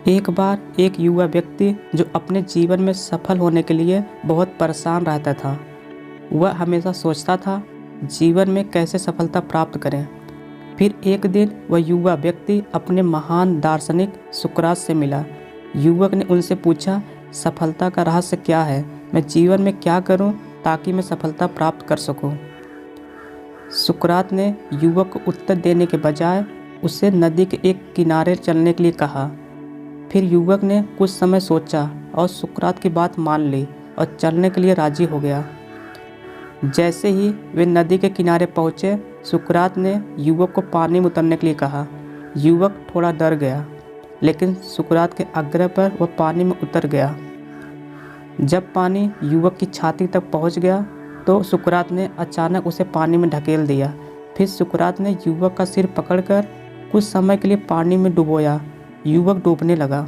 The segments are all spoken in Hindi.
एक बार एक युवा व्यक्ति जो अपने जीवन में सफल होने के लिए बहुत परेशान रहता था। वह हमेशा सोचता था जीवन में कैसे सफलता प्राप्त करें। फिर एक दिन वह युवा व्यक्ति अपने महान दार्शनिक सुकरात से मिला। युवक ने उनसे पूछा, सफलता का रहस्य क्या है? मैं जीवन में क्या करूं ताकि मैं सफलता प्राप्त कर सकूं? सुकरात ने युवक को उत्तर देने के बजाय उसे नदी के एक किनारे चलने के लिए कहा। फिर युवक ने कुछ समय सोचा और सुकरात की बात मान ली और चलने के लिए राजी हो गया। जैसे ही वे नदी के किनारे पहुँचे, सुकरात ने युवक को पानी में उतरने के लिए कहा। युवक थोड़ा डर गया, लेकिन सुकरात के आग्रह पर वह पानी में उतर गया। जब पानी युवक की छाती तक पहुँच गया तो सुकरात ने अचानक उसे पानी में ढकेल दिया। फिर सुकरात ने युवक का सिर पकड़कर कुछ समय के लिए पानी में डुबोया। युवक डूबने लगा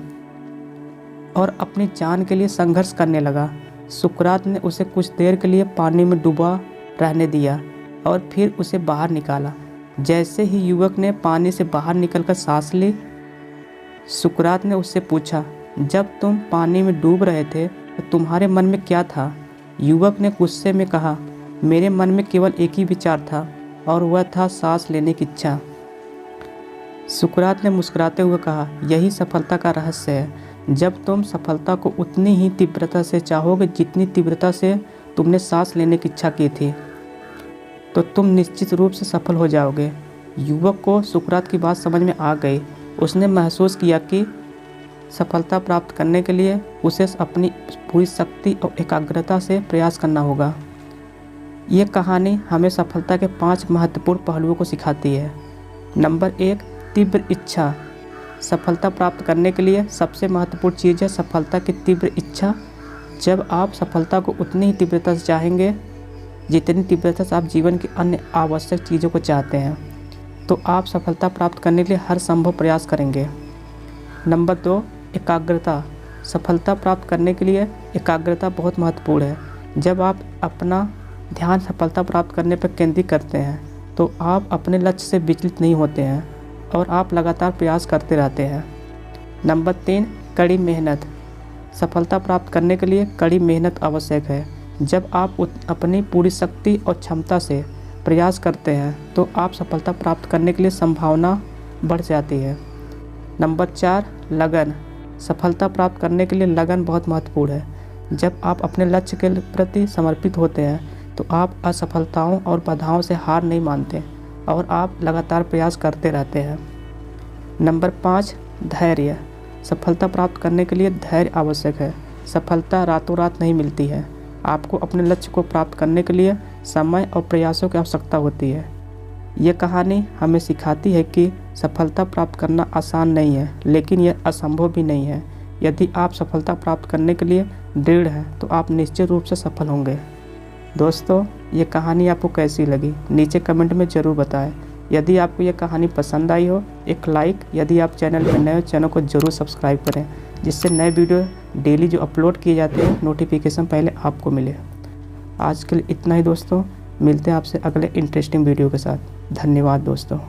और अपनी जान के लिए संघर्ष करने लगा। सुकरात ने उसे कुछ देर के लिए पानी में डूबा रहने दिया और फिर उसे बाहर निकाला। जैसे ही युवक ने पानी से बाहर निकलकर सांस ली, सुकरात ने उससे पूछा, जब तुम पानी में डूब रहे थे तो तुम्हारे मन में क्या था? युवक ने गुस्से में कहा, मेरे मन में केवल एक ही विचार था और वह था सांस लेने की इच्छा। सुकरात ने मुस्कुराते हुए कहा, यही सफलता का रहस्य है। जब तुम सफलता को उतनी ही तीव्रता से चाहोगे जितनी तीव्रता से तुमने सांस लेने की इच्छा की थी, तो तुम निश्चित रूप से सफल हो जाओगे। युवक को सुकरात की बात समझ में आ गई। उसने महसूस किया कि सफलता प्राप्त करने के लिए उसे अपनी पूरी शक्ति और एकाग्रता से प्रयास करना होगा। ये कहानी हमें सफलता के 5 महत्वपूर्ण पहलुओं को सिखाती है। नंबर 1, तीव्र इच्छा। सफलता प्राप्त करने के लिए सबसे महत्वपूर्ण चीज़ है सफलता की तीव्र इच्छा। जब आप सफलता को उतनी ही तीव्रता से चाहेंगे जितनी तीव्रता से आप जीवन की अन्य आवश्यक चीज़ों को चाहते हैं, तो आप सफलता प्राप्त करने के लिए हर संभव प्रयास करेंगे। नंबर 2, एकाग्रता। सफलता प्राप्त करने के लिए एकाग्रता बहुत महत्वपूर्ण है। जब आप अपना ध्यान सफलता प्राप्त करने पर केंद्रित करते हैं तो आप अपने लक्ष्य से विचलित नहीं होते हैं और आप लगातार प्रयास करते रहते हैं। नंबर 3, कड़ी मेहनत। सफलता प्राप्त करने के लिए कड़ी मेहनत आवश्यक है। जब आप अपनी पूरी शक्ति और क्षमता से प्रयास करते हैं तो आप सफलता प्राप्त करने के लिए संभावना बढ़ जाती है। नंबर 4, लगन। सफलता प्राप्त करने के लिए लगन बहुत महत्वपूर्ण है। जब आप अपने लक्ष्य के प्रति समर्पित होते हैं तो आप असफलताओं और बाधाओं से हार नहीं मानते और आप लगातार प्रयास करते रहते हैं। नंबर 5, धैर्य। सफलता प्राप्त करने के लिए धैर्य आवश्यक है। सफलता रातों रात नहीं मिलती है। आपको अपने लक्ष्य को प्राप्त करने के लिए समय और प्रयासों की आवश्यकता होती है। ये कहानी हमें सिखाती है कि सफलता प्राप्त करना आसान नहीं है, लेकिन यह असंभव भी नहीं है। यदि आप सफलता प्राप्त करने के लिए दृढ़ हैं तो आप निश्चित रूप से सफल होंगे। दोस्तों, ये कहानी आपको कैसी लगी नीचे कमेंट में ज़रूर बताएं। यदि आपको ये कहानी पसंद आई हो, एक लाइक। यदि आप चैनल पर नए हो, चैनल को ज़रूर सब्सक्राइब करें, जिससे नए वीडियो डेली जो अपलोड किए जाते हैं नोटिफिकेशन पहले आपको मिले। आज के लिए इतना ही दोस्तों, मिलते हैं आपसे अगले इंटरेस्टिंग वीडियो के साथ। धन्यवाद दोस्तों।